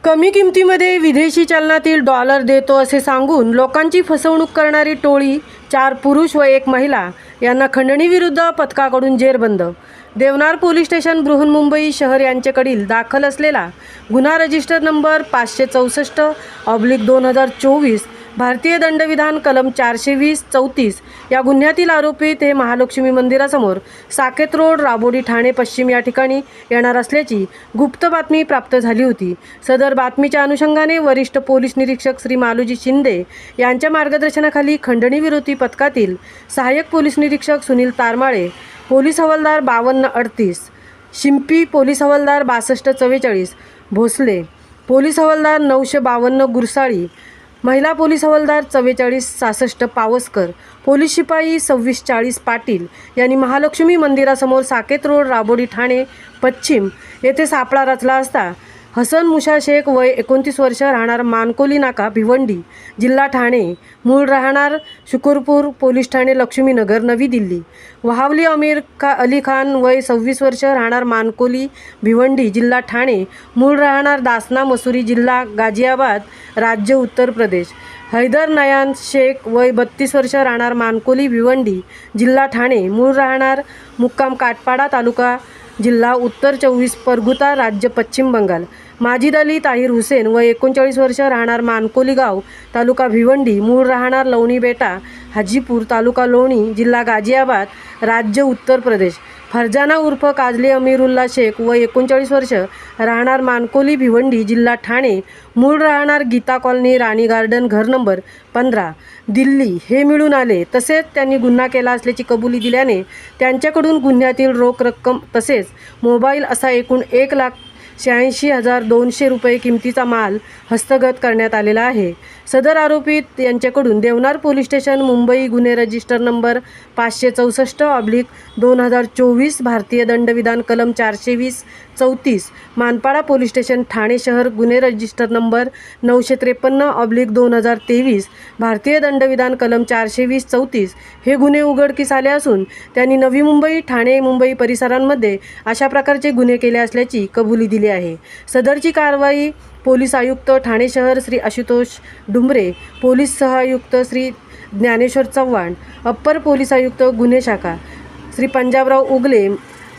कमी किमतीमध्ये विदेशी चलनातील डॉलर देतो असे सांगून लोकांची फसवणूक करणारी टोळी 4 पुरुष व 1 महिला यांना खंडणीविरुद्ध पथकाकडून जेरबंद. देवनार पोलीस स्टेशन बृहन्मुंबई शहर यांच्याकडील दाखल असलेला गुन्हा रजिस्टर नंबर 564/2024 भारतीय दंडविधान कलम 420-34 या गुन्ह्यातील आरोपीत हे महालक्ष्मी मंदिरासमोर साकेत रोड राबोडी ठाणे पश्चिम या ठिकाणी येणार असल्याची गुप्त बातमी प्राप्त झाली होती. सदर बातमीच्या अनुषंगाने वरिष्ठ पोलीस निरीक्षक श्री मालोजी शिंदे यांच्या मार्गदर्शनाखाली खंडणीविरोधी पथकातील सहाय्यक पोलीस निरीक्षक सुनील तारमाळे, पोलीस हवालदार 5238, शिंपी पोलीस हवालदार 6244 भोसले, पोलीस हवालदार 952 गुरसाळी, महिला पोलीस हवालदार 4466 पावसकर, पोलीस शिपाई 2640 पाटील यांनी महालक्ष्मी मंदिरासमोर साकेत रोड राबोडी ठाणे पश्चिम येथे सापळा रचला असता हसन मुशा शेख वय 29 वर्ष राहणार मानकोली नाका भिवंडी जिल्हा ठाणे, मूळ राहणार शुकुरपूर पोलीस ठाणे लक्ष्मीनगर नवी दिल्ली, वहावली अली खान वय 26 वर्ष राहणार मानकोली भिवंडी जिल्हा ठाणे, मूळ राहणार दासना मसुरी जिल्हा गाझियाबाद राज्य उत्तर प्रदेश, हैदर नयान शेख वय 32 वर्ष राहणार मानकोली भिवंडी जिल्हा ठाणे, मूळ राहणार मुक्काम काटपाडा तालुका जिल्हा उत्तर 24 परगुता राज्य पश्चिम बंगाल, माजिद अली ताहिर हुसेन वय 39 वर्ष राहणार मानकोली गाव तालुका भिवंडी, मूळ राहणार लवणी बेटा हाजीपूर तालुका लोणी जिल्हा गाझियाबाद राज्य उत्तर प्रदेश, फरजाना उर्फ काजली अमीरुल्ला शेख वय 39 वर्ष राहणार मानकोली भिवंडी जिल्हा ठाणे, मूळ राहणार गीता कॉलनी राणी गार्डन घर नंबर 15 दिल्ली हे मिळून आले. तसेच त्यांनी गुन्हा केला असल्याची कबुली दिल्याने त्यांच्याकडून गुन्ह्यातील रोख रक्कम तसेच मोबाईल असा एकूण 1,86,200 रुपये किमतीचा माल हस्तगत करण्यात आलेला आहे. सदर आरोपीत यांच्याकडून देवनार पोलीस स्टेशन मुंबई गुन्हे रजिस्टर नंबर 564/2024 भारतीय दंडविधान कलम 420-34 मानपाडा पोलीस स्टेशन ठाणे शहर गुन्हे रजिस्टर नंबर 953/2023 भारतीय दंडविधान कलम 420-34 हे गुन्हे उघडकीस आले असून त्यांनी नवी मुंबई ठाणे मुंबई परिसरांमध्ये अशा प्रकारचे गुन्हे केले असल्याची कबुली दिली आहे. सदरची कारवाई पोलीस आयुक्त ठाणे शहर श्री आशुतोष डुंबरे, पोलीस सहआयुक्त श्री ज्ञानेश्वर चव्हाण, अप्पर पोलीस आयुक्त गुन्हे शाखा श्री पंजाबराव उगले,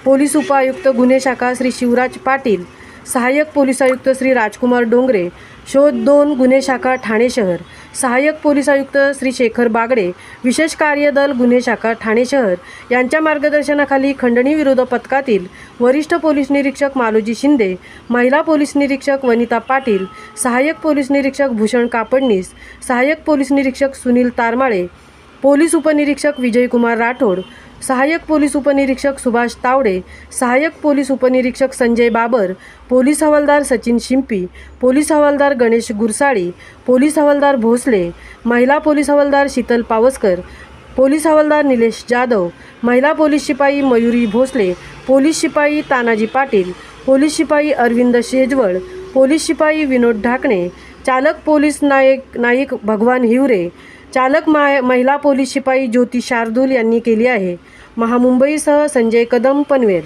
पोलीस उपआयुक्त गुन्हे शाखा श्री शिवराज पाटील, सहाय्यक पोलीस आयुक्त श्री राजकुमार डोंगरे, शोध 2 गुन्हे शाखा ठाणे शहर, सहाय्यक पोलीस आयुक्त श्री शेखर बागडे, विशेष कार्यदल गुन्हे शाखा ठाणे शहर यांच्या मार्गदर्शनाखाली खंडणीविरोधी पथकातील वरिष्ठ पोलीस निरीक्षक मालोजी शिंदे, महिला पोलीस निरीक्षक वनिता पाटील, सहाय्यक पोलीस निरीक्षक भूषण कापडनीस, सहाय्यक पोलीस निरीक्षक सुनील तारमाळे, पोलीस उपनिरीक्षक विजयकुमार राठोड, सहाय्यक पोलीस उपनिरीक्षक सुभाष तावडे, सहाय्यक पोलीस उपनिरीक्षक संजय बाबर, पोलीस हवालदार सचिन शिंपी, पोलीस हवालदार गणेश गुरसाळी, पोलीस हवालदार भोसले, महिला पोलीस हवालदार शीतल पावसकर, पोलीस हवालदार निलेश जाधव, महिला पोलीस शिपाई मयुरी भोसले, पोलीस शिपाई तानाजी पाटील, पोलीस शिपाई अरविंद शेजवळ, पोलीस शिपाई विनोद ढाकणे, चालक पोलीस नाईक भगवान हिवरे, चालक महिला पोलीस शिपाई ज्योती शार्दूल यांनी केली आहे. महामुंबईसह संजय कदम पनवेल.